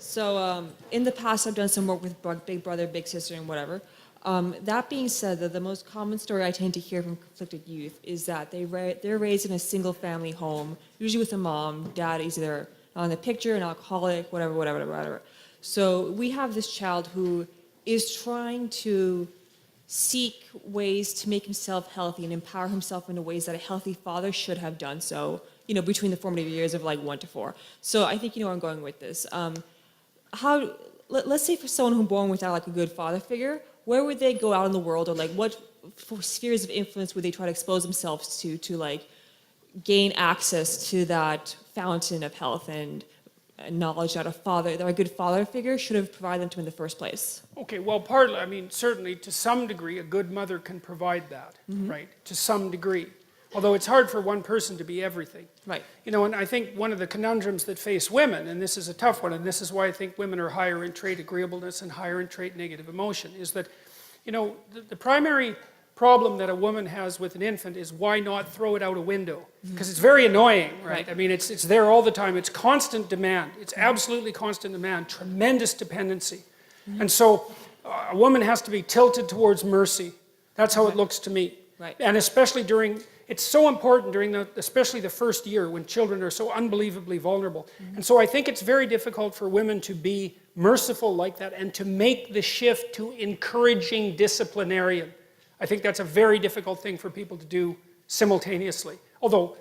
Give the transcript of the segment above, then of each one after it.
So in the past, I've done some work with Big Brother, Big Sister, and whatever. That being said, the most common story I tend to hear from conflicted youth is that they're raised in a single-family home, usually with a mom. Dad is either not in the picture, an alcoholic, whatever. So we have this child who is trying to seek ways to make himself healthy and empower himself in ways that a healthy father should have done so, between the formative years of like 1 to 4. So I think you know where I'm going with this. Let's say for someone who's born without like a good father figure, where would they go out in the world, or like what spheres of influence would they try to expose themselves to like gain access to that fountain of health and knowledge that a good father figure should have provided them to in the first place? Okay, well, partly, I mean, certainly to some degree, a good mother can provide that, right? To some degree. Although it's hard for one person to be everything. Right. And I think one of the conundrums that face women, and this is a tough one, and this is why I think women are higher in trait agreeableness and higher in trait negative emotion, is that, the primary problem that a woman has with an infant is why not throw it out a window? Because it's very annoying, right? I mean, it's there all the time. It's constant demand. It's absolutely constant demand, tremendous dependency. And so a woman has to be tilted towards mercy. That's how it looks to me. Right. And especially it's so important during especially the first year when children are so unbelievably vulnerable. And so I think it's very difficult for women to be merciful like that and to make the shift to encouraging disciplinarian. I think that's a very difficult thing for people to do simultaneously. Although,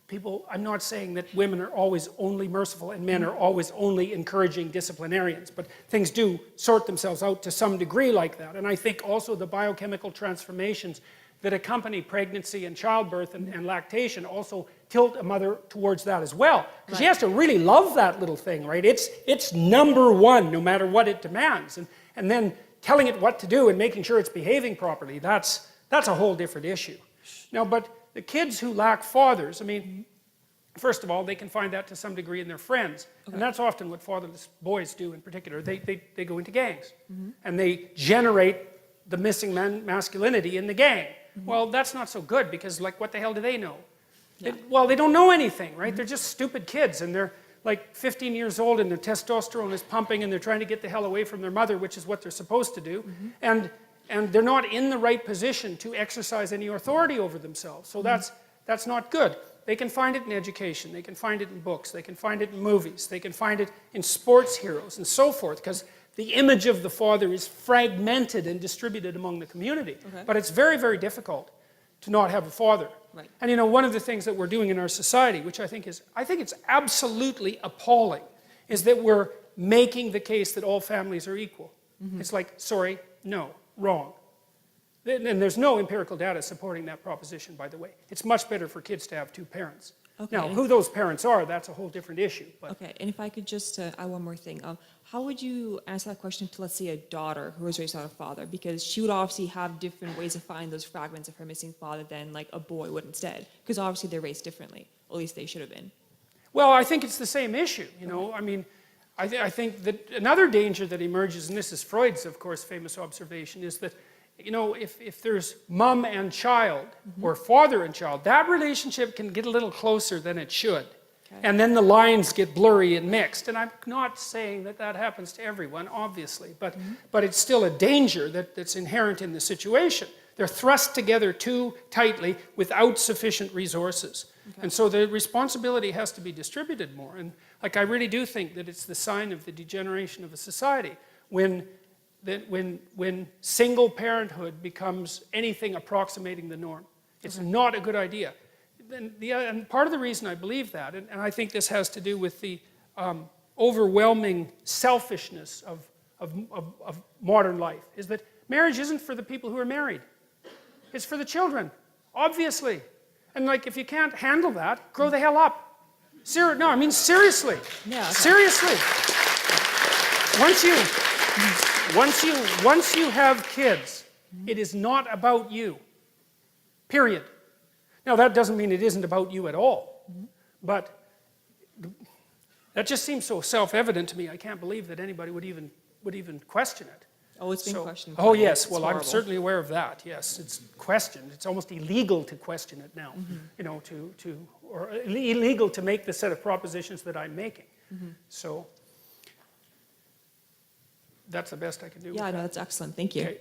people, I'm not saying that women are always only merciful and men are always only encouraging disciplinarians, but things do sort themselves out to some degree like that. And I think also the biochemical transformations that accompany pregnancy and childbirth and lactation also tilt a mother towards that as well. Because she has to really love that little thing, right? It's number one, no matter what it demands. And then telling it what to do and making sure it's behaving properly, that's a whole different issue. Now, but the kids who lack fathers, I mean, first of all, they can find that to some degree in their friends. Okay. And that's often what fatherless boys do in particular. They go into gangs. And they generate the missing masculinity in the gang. Well, that's not so good because, like, what the hell do they know? Yeah. They don't know anything, right? They're just stupid kids, and they're like 15 years old, and their testosterone is pumping, and they're trying to get the hell away from their mother, which is what they're supposed to do. And they're not in the right position to exercise any authority over themselves. So that's not good. They can find it in education. They can find it in books. They can find it in movies. They can find it in sports heroes and so forth, because the image of the father is fragmented and distributed among the community. Okay. But it's very, very difficult to not have a father. Right. And one of the things that we're doing in our society, which I think it's absolutely appalling, is that we're making the case that all families are equal. It's like, sorry, no, wrong. And there's no empirical data supporting that proposition, by the way. It's much better for kids to have 2 parents. Okay. Now, who those parents are, that's a whole different issue. But. Okay, and if I could just add one more thing. How would you answer that question to, let's say, a daughter who was raised without a father? Because she would obviously have different ways of finding those fragments of her missing father than, like, a boy would instead. Because obviously they're raised differently. At least they should have been. Well, I think it's the same issue, I mean, I think that another danger that emerges, and this is Freud's, of course, famous observation, is that if there's mom and child, or father and child, that relationship can get a little closer than it should. Okay. And then the lines get blurry and mixed. And I'm not saying that happens to everyone, obviously, but it's still a danger that's inherent in the situation. They're thrust together too tightly without sufficient resources. Okay. And so the responsibility has to be distributed more. And I really do think that it's the sign of the degeneration of a society when single parenthood becomes anything approximating the norm. It's not a good idea. And part of the reason I believe that, and I think this has to do with the overwhelming selfishness of modern life, is that marriage isn't for the people who are married. It's for the children, obviously. And if you can't handle that, grow the hell up. No, I mean seriously. Yeah, okay. Seriously. Once you have kids, it is not about you. Period. Now, that doesn't mean it isn't about you at all. But that just seems so self-evident to me. I can't believe that anybody would even question it. Oh, it's been questioned. Oh, yes. Well, I'm certainly aware of that. Yes, it's questioned. It's almost illegal to question it now. Or illegal to make the set of propositions that I'm making. So that's the best I can do. Yeah, with no, that. that's excellent. Thank you. Okay.